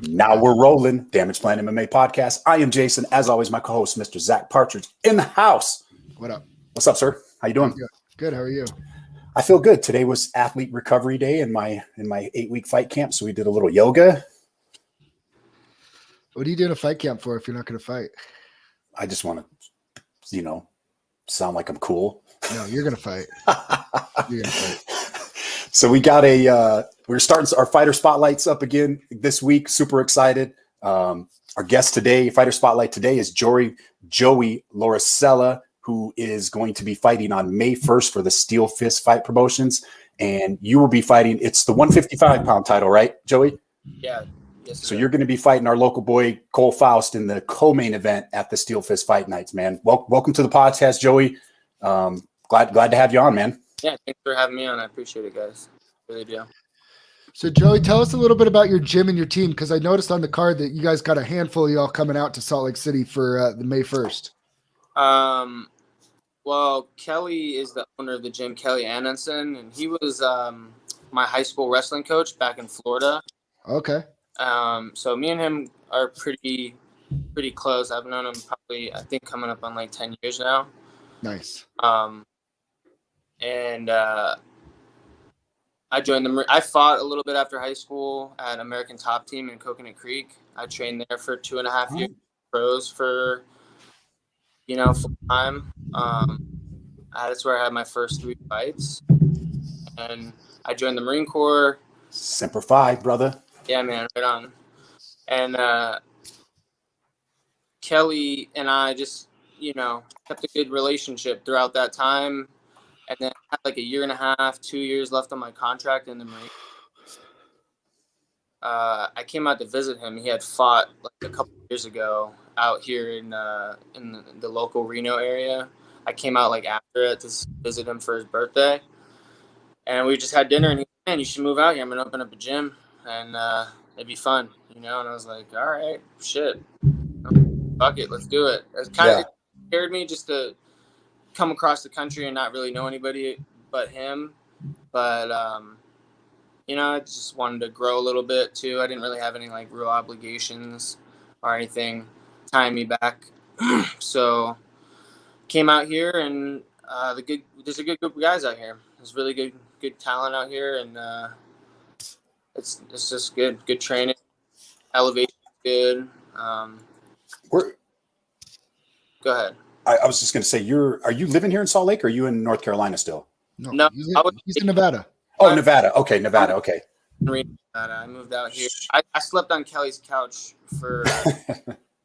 Now we're rolling. Damage Plan MMA podcast. I am Jason. As always, my co-host, Mr. Zack Partridge, in the house. What up? What's up, sir? How you doing? Good. How are you? I feel good. Today was athlete recovery day in my 8-week fight camp, so we did a little yoga. What are you doing a fight camp for if you're not going to fight? I just want to, sound like I'm cool. No, you're going to fight. You're going to fight. So we got we're starting our fighter spotlights up again this week. Super excited. Our guest today, fighter spotlight today, is Joey Lauricella, who is going to be fighting on May 1st for the Steel Fist Fight Promotions. And you will be fighting, it's the 155-pound title, right, Joey? Yeah. Yes, so you're going to be fighting our local boy, Cole Faust, in the co-main event at the Steel Fist Fight Nights, man. Welcome to the podcast, Joey. Glad to have you on, man. Yeah, thanks for having me on. I appreciate it, guys. Really do. So, Joey, tell us a little bit about your gym and your team, because I noticed on the card that you guys got a handful of y'all coming out to Salt Lake City for the May 1st. Well, Kelly is the owner of the gym, Kelly Ananson, and he was my high school wrestling coach back in Florida. Okay. So me and him are pretty close. I've known him probably, I think, coming up on like 10 years now. Nice. And I joined them. I fought a little bit after high school at American Top Team in Coconut Creek. I trained there for 2.5 years, pros for, full time. That's where I had my first 3 fights. And I joined the Marine Corps. Semper Fi, brother. Yeah, man, right on. And Kelly and I just, kept a good relationship throughout that time. And then I had like 1.5 years, 2 years left on my contract in the Marine. I came out to visit him. He had fought like a couple years ago out here in the local Reno area. I came out like after it to visit him for his birthday. And we just had dinner, and he said, "Man, you should move out here. I'm going to open up a gym, and it'd be fun." And I was like, all right, shit. Fuck it, let's do it. It scared me just to come across the country and not really know anybody but him. But, I just wanted to grow a little bit too. I didn't really have any like real obligations or anything tying me back. So came out here, and there's a good group of guys out here. There's really good talent out here, and it's just good training, elevation good. Go ahead. I was just going to say, are you living here in Salt Lake, or are you in North Carolina still? No, he's in Nevada. Oh, Nevada. Okay, Nevada. Okay. Nevada. I moved out here. I slept on Kelly's couch for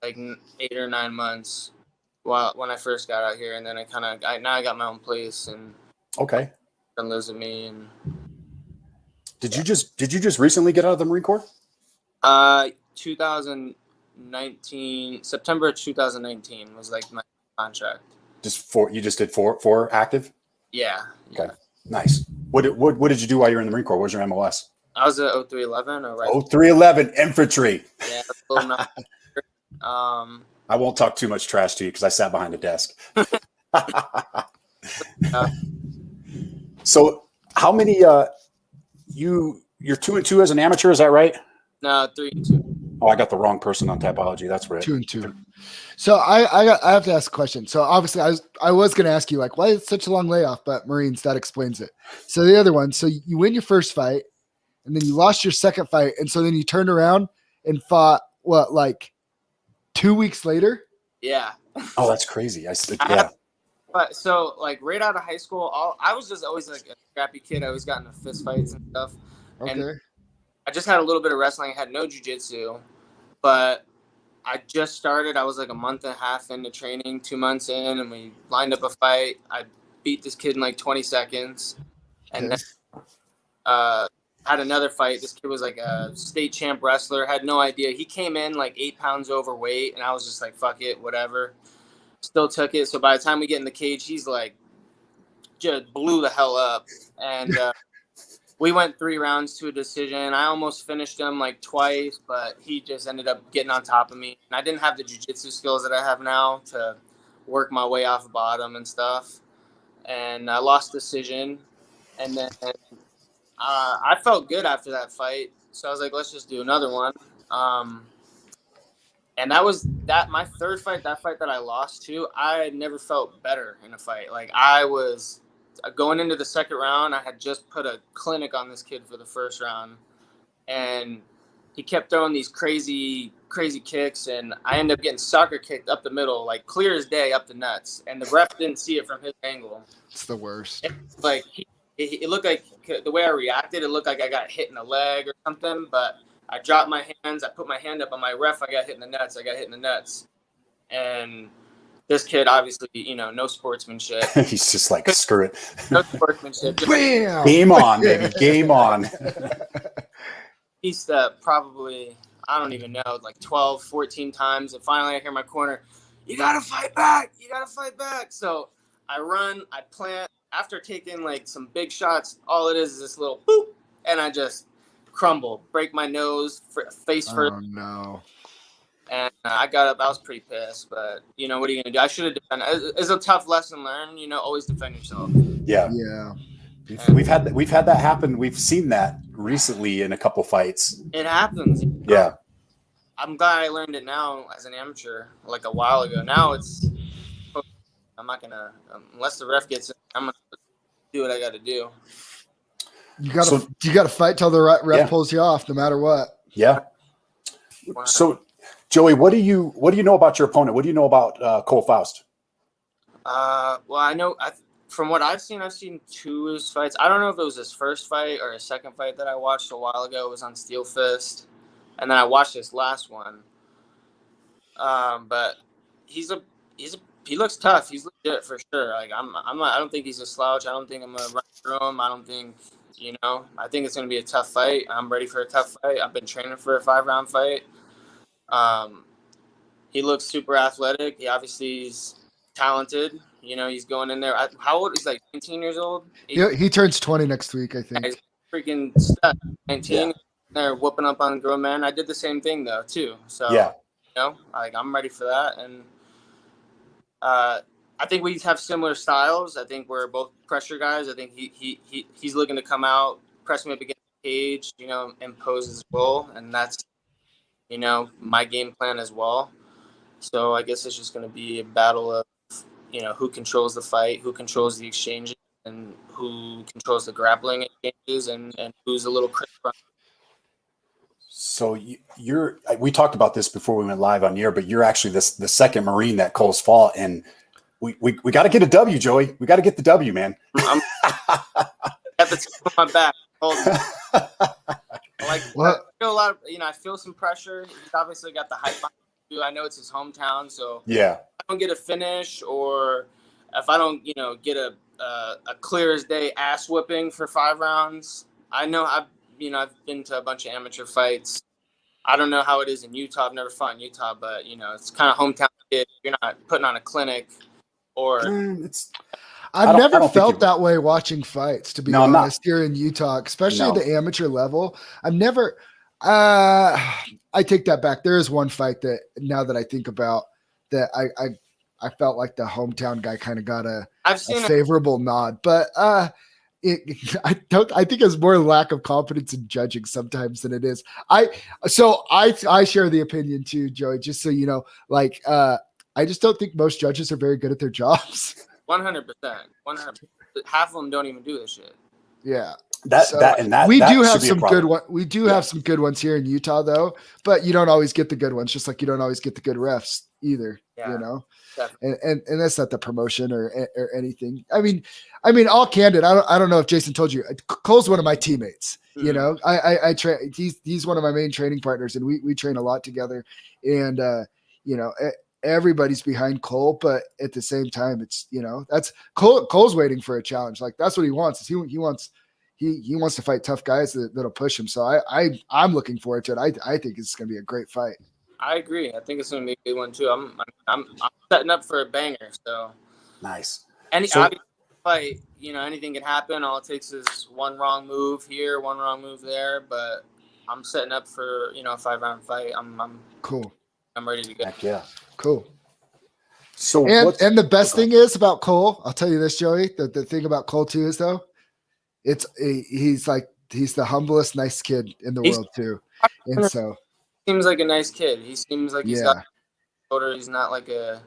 like 8 or 9 months when I first got out here, and then now I got my own place, and okay, and lives with me. And did you just recently get out of the Marine Corps? 2019, September 2019 was like my contract. You just did four active? Yeah. Okay. Nice. What did you do while you were in the Marine Corps? What was your MOS? I was at 0311 or right. 0311 infantry. Yeah. I won't talk too much trash to you because I sat behind the desk. So how many you're 2-2 as an amateur, is that right? No, 3-2. Oh, I got the wrong person on Tapology. That's right. 2-2. So I have to ask a question. So obviously I was going to ask you like, why is such a long layoff? But Marines, that explains it. So the other one, so you win your first fight, and then you lost your second fight, and so then you turned around and fought like 2 weeks later? Yeah. Oh, that's crazy. Yeah. But so like right out of high school, I was just always like a scrappy kid. I always got into fist fights and stuff. Okay. And I just had a little bit of wrestling. I had no jiu-jitsu, but I just started. I was like 1.5 months into training, 2 months in, and we lined up a fight. I beat this kid in like 20 seconds, and then had another fight. This kid was like a state champ wrestler. Had no idea. He came in like 8 pounds overweight, and I was just like, fuck it, whatever. Still took it. So by the time we get in the cage, he's like just blew the hell up, and we went 3 rounds to a decision. I almost finished him like twice, but he just ended up getting on top of me. And I didn't have the jiu-jitsu skills that I have now to work my way off the bottom and stuff. And I lost decision. And then I felt good after that fight. So I was like, let's just do another one. And that was my third fight, that fight that I lost to. I had never felt better in a fight. Like, I was going into the second round, I had just put a clinic on this kid for the first round. And he kept throwing these crazy kicks, and I ended up getting soccer kicked up the middle, like clear as day, up the nuts. And the ref didn't see it from his angle. It's the worst. Like, it looked like, the way I reacted, it looked like I got hit in the leg or something. But I dropped my hands. I put my hand up on my ref. I got hit in the nuts. And this kid, obviously, no sportsmanship. He's just like, screw it. No sportsmanship. Bam! Game on, baby. Game on. He stepped probably, I don't even know, like 12, 14 times. And finally I hear my corner, you got to fight back. So I run, I plant. After taking like some big shots, all it is this little boop. And I just crumble, break my nose, face first. Oh, no. And I got up. I was pretty pissed. But, what are you going to do? I should have defended. It's a tough lesson learned. Always defend yourself. Yeah. Yeah. We've had that happen. We've seen that recently in a couple fights. It happens. Yeah. I'm glad I learned it now as an amateur, like a while ago. Now I'm not gonna, unless the ref gets in, I'm gonna do what I got to do. You gotta fight till the ref pulls you off, no matter what. Yeah. Wow. So, Joey, what do you know about your opponent? What do you know about Cole Faust? Well, I know. From what I've seen 2 of his fights. I don't know if it was his first fight or his second fight that I watched a while ago. It was on Steel Fist, and then I watched this last one. But he looks tough. He's legit for sure. Like, I don't think he's a slouch. I don't think I'm gonna run through him. I don't think, I think it's gonna be a tough fight. I'm ready for a tough fight. I've been training for a 5-round fight. He looks super athletic. He obviously is talented. He's going in there. How old? He's like 19 years old. He turns 20 next week, I think. He's freaking stud. 19. They're whooping up on grown men. I did the same thing though too. So yeah, I'm ready for that. And I think we have similar styles. I think we're both pressure guys. I think he's looking to come out, press me up against the cage, impose his will, and that's my game plan as well. So I guess it's just going to be a battle of who controls the fight, who controls the exchanges, and who controls the grappling exchanges, and who's a little crisp. So we talked about this before we went live on the air, but you're actually the second Marine that Cole's fought, and we got to get a W, Joey. We got to get the W, man. I'm at the tip of my back. I feel a lot of, I feel some pressure. He's obviously got the hype on him. I know it's his hometown, so yeah. If I don't get a finish, or if I don't, get a clear as day ass whipping for 5 rounds, I know I've been to a bunch of amateur fights. I don't know how it is in Utah. I've never fought in Utah, but it's kind of hometown kid. You're not putting on a clinic, or I've never felt that way watching fights, to be honest, here in Utah, especially at the amateur level. I've never, I take that back. There is one fight that, now that I think about, that I felt like the hometown guy kind of got a favorable nod, but I think it's more lack of confidence in judging sometimes than it is. I share the opinion too, Joey, just so you know, like, I just don't think most judges are very good at their jobs. 100%. Half of them don't even do this shit. Yeah. We do have some good ones. We do have some good ones here in Utah, though. But you don't always get the good ones, just like you don't always get the good refs either. Yeah, and that's not the promotion or anything. I mean, all candid. I don't know if Jason told you. Cole's one of my teammates. Mm-hmm. I train. He's one of my main training partners, and we train a lot together. And everybody's behind Cole, but at the same time, it's that's Cole's waiting for a challenge. Like, that's what he wants. Is he wants to fight tough guys that'll push him. So I'm looking forward to it. I think it's going to be a great fight. I agree. I think it's going to be a good one too. I'm setting up for a banger. So nice. Obviously, fight, anything can happen. All it takes is one wrong move here, one wrong move there. But I'm setting up for a 5-round fight. I'm cool. I'm ready to go. Heck yeah. Cool. So and the best thing is about Cole, I'll tell you this, Joey. The thing about Cole too is, though, he's like he's the humblest, nice kid in the world too. And so seems like a nice kid. He seems like he's got shoulder. He's not like I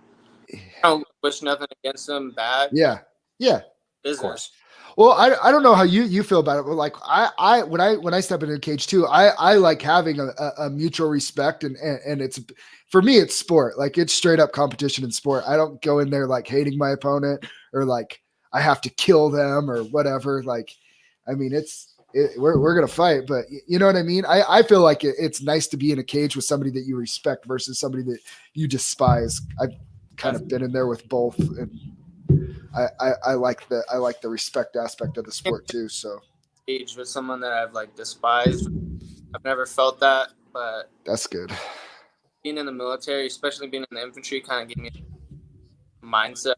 don't wish nothing against him bad. Yeah. Of course. Well, I don't know how you feel about it, but like when I step into a cage too, I like having a mutual respect and it's, for me, it's sport. Like it's straight up competition in sport. I don't go in there like hating my opponent or like I have to kill them or whatever. Like, I mean, we're going to fight, but you know what I mean? I feel like it's nice to be in a cage with somebody that you respect versus somebody that you despise. I've kind of been in there with both, and I like the respect aspect of the sport too. So cage with someone that I've like despised. I've never felt that, but that's good. Being in the military, especially being in the infantry, kind of gave me a mindset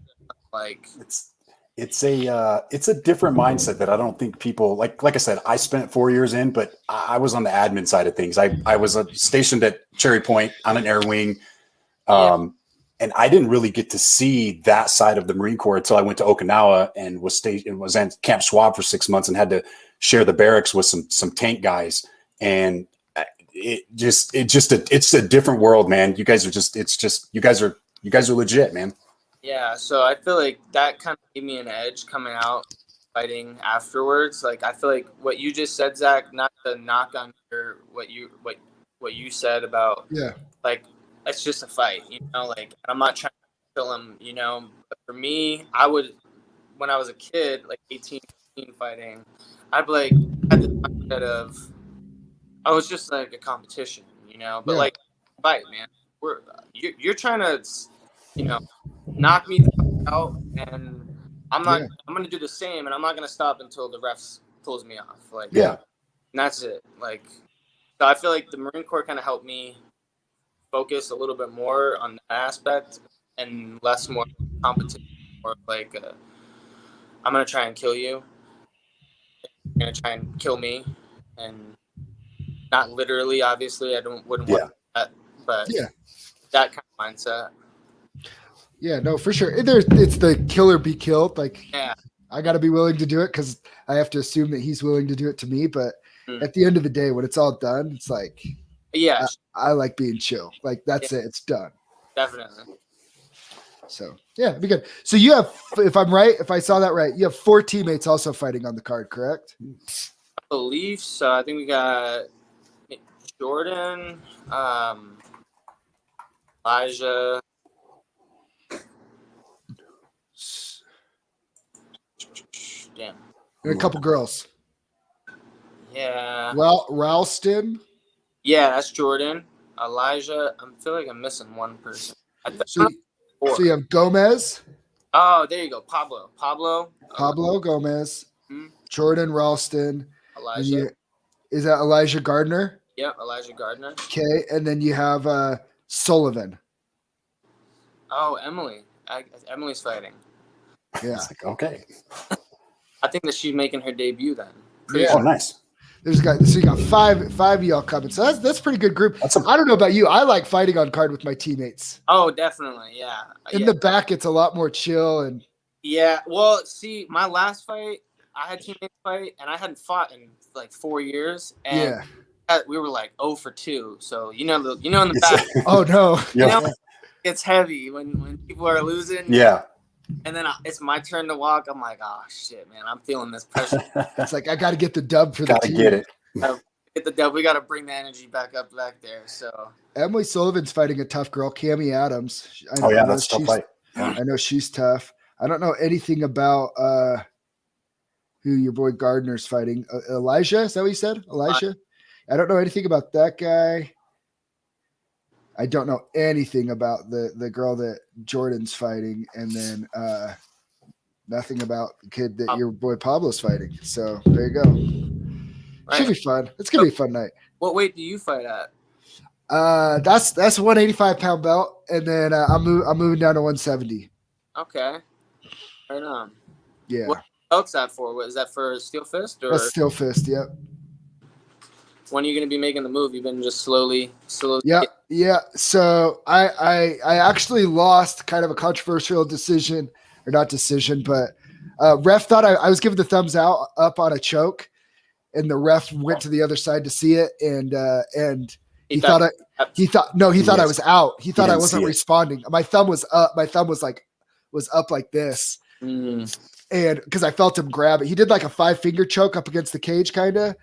like it's a different mindset that I don't think people like I said, I spent 4 years in, but I was on the admin side of things. I was stationed at Cherry Point on an air wing. And I didn't really get to see that side of the Marine Corps until I went to Okinawa and was at Camp Schwab for 6 months and had to share the barracks with some tank guys. And it's a different world, man. You guys are you guys are legit, man. Yeah, so I feel like that kind of gave me an edge coming out fighting afterwards. Like I feel like what you just said, Zach, not to knock on what you said about like it's just a fight, you know, like I'm not trying to kill him, you know. But for me, when I was a kid, like 18 fighting, I'd be like had the mindset of I was just like a competition, you know, but like fight, man. You're trying to, you know, knock me out, and I'm gonna do the same, and I'm not gonna stop until the refs pulls me off. Like and that's it. Like so I feel like the Marine Corps kind of helped me focus a little bit more on that aspect and less more competition, or like I'm gonna try and kill you. You're gonna try and kill me, and not literally, obviously. I wouldn't want that, but that kind of mindset. Yeah, no, for sure. It's the kill or be killed. Like, I got to be willing to do it because I have to assume that he's willing to do it to me. But at the end of the day, when it's all done, it's like, I like being chill. Like that's it. It's done. Definitely. So it'd be good. So you have, if I'm right, if I saw that right, you have 4 teammates also fighting on the card, correct? I believe so. I think we got Jordan, Elijah. Damn. And a couple girls. Yeah. Well, Ralston. Yeah, that's Jordan. Elijah. I feel like I'm missing one person. So you have Gomez. Oh, there you go. Pablo Gomez. Jordan Ralston. Elijah. Is that Elijah Gardner? Yep, Elijah Gardner. Okay, and then you have Sullivan. Oh, Emily. Emily's fighting. Yeah. Like, okay. I think that she's making her debut then. Oh, nice. So you got five of y'all coming. So that's a pretty good group. I don't know about you. I like fighting on card with my teammates. Oh, definitely. Yeah. In the back, it's a lot more chill and. Yeah. Well, see, my last fight, I had teammates fight, and I hadn't fought in like 4 years, and we were like 0 for 2. So in the back. Oh no. It's heavy when people are losing. Yeah. And then it's my turn to walk. I'm like, oh shit, man, I'm feeling this pressure. It's like I got to get the dub for the team. Get it. Get the dub. We got to bring the energy back there. So Emily Sullivan's fighting a tough girl, Cammie Adams. That's a tough fight. Yeah. I know she's tough. I don't know anything about who your boy Gardner's fighting. Elijah, is that what you said? Elijah? I don't know anything about that guy. I don't know anything about the girl that Jordan's fighting, and then nothing about the kid that your boy Pablo's fighting. So there you go. Right. Should be fun. It's gonna be a fun night. What weight do you fight at? That's a 185-pound belt, and then I'm moving down to 170. Okay. Right on. Yeah. What belt's that for? What is that for? Steel Fist or? That's Steel Fist. Yep. When are you going to be making the move? You've been just slowly. Yeah. So I actually lost kind of a controversial decision, or not decision, but ref thought I was given the thumbs up on a choke, and the ref went to the other side to see it, and he thought I was out. He thought I wasn't responding. My thumb was up. My thumb was up like this. Mm. And because I felt him grab it, he did like a 5-finger choke up against the cage, kind of.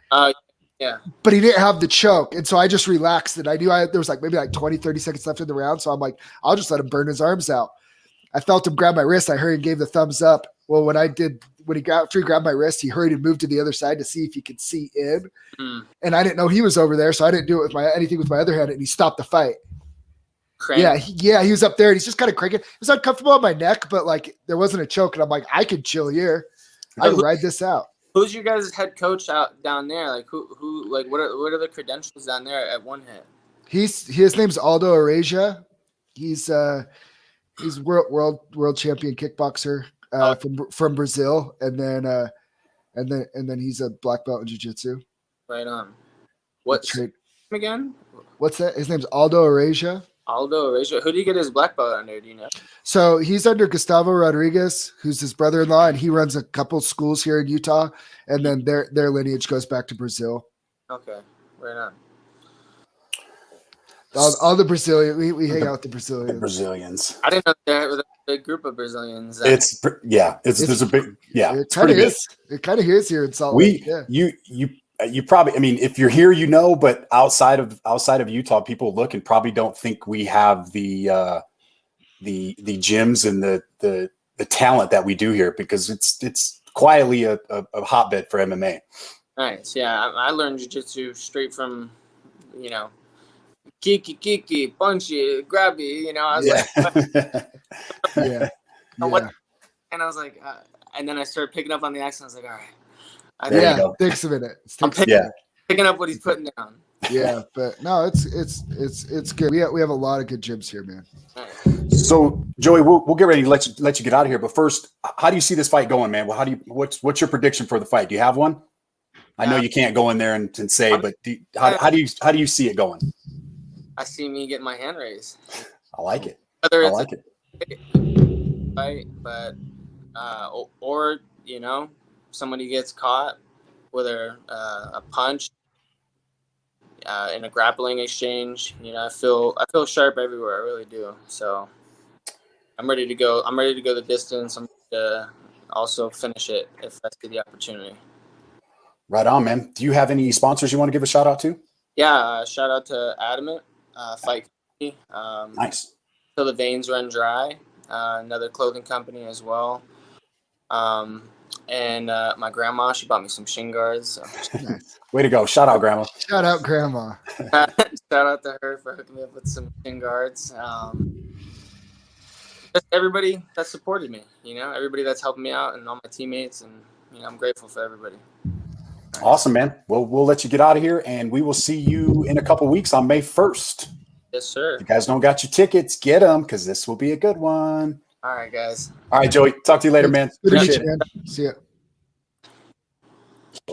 Yeah. But he didn't have the choke. And so I just relaxed it. I knew there was like maybe like 20, 30 seconds left in the round. So I'm like, I'll just let him burn his arms out. I felt him grab my wrist. I hurried and gave the thumbs up. Well, after he grabbed my wrist, he hurried and moved to the other side to see if he could see in. Mm. And I didn't know he was over there. So I didn't do it with anything with my other hand. And he stopped the fight. He was up there and he's just kind of cranking. It was uncomfortable on my neck, but like there wasn't a choke. And I'm like, I can chill here. I can ride this out. Who's your guys' head coach out down there? Like who like what are the credentials down there at One Hit? His name's Aldo Arasia. He's world champion kickboxer from Brazil, and then he's a black belt in jiu-jitsu. Right on. What's his name again? What's that? His name's Aldo Arasia. Aldo Arasia. Who do you get his black belt under? Do you know? So he's under Gustavo Rodriguez, who's his brother-in-law, and he runs a couple schools here in Utah, and then their lineage goes back to Brazil. Okay, right on. All the Brazilian, we hang out with the Brazilians. The Brazilians. I didn't know there was a big group of Brazilians. There's a big It kind of is. It kind of is here in Salt Lake. You probably, I mean, if you're here, but outside of Utah, people look and probably don't think we have the gyms and the talent that we do here, because it's quietly a hotbed for MMA. Nice. Yeah. I learned jiu-jitsu straight from, kiki, punchy, grabby, I was like, what? And I was like, and then I started picking up on the accent. I was like, all right. Takes a minute. Picking up what he's putting down. Yeah, but no, it's good. We have a lot of good gyms here, man. So Joey, we'll get ready to let you get out of here. But first, how do you see this fight going, man? Well, what's your prediction for the fight? Do you have one? I know you can't go in there and say, but how do you see it going? I see me getting my hand raised. I like it. Whether it's fight, but or somebody gets caught with a punch in a grappling exchange. I feel sharp everywhere. I really do. So I'm ready to go. I'm ready to go the distance. I'm ready to also finish it if I see the opportunity. Right on, man. Do you have any sponsors you want to give a shout out to? Yeah, shout out to Adamant, Fight. Nice. Till the veins run dry. Another clothing company as well. And my grandma, she bought me some shin guards. So. Nice. Way to go. Shout out, Grandma. Shout out, Grandma. Shout out to her for hooking me up with some shin guards. Just everybody that supported me, everybody that's helping me out, and all my teammates, and I'm grateful for everybody. Awesome, man. Well, we'll let you get out of here, and we will see you in a couple weeks on May 1st. Yes, sir. If you guys don't got your tickets, get them, because this will be a good one. All right, guys. All right, Joey. Talk to you later, man. Good to meet you, man. See ya.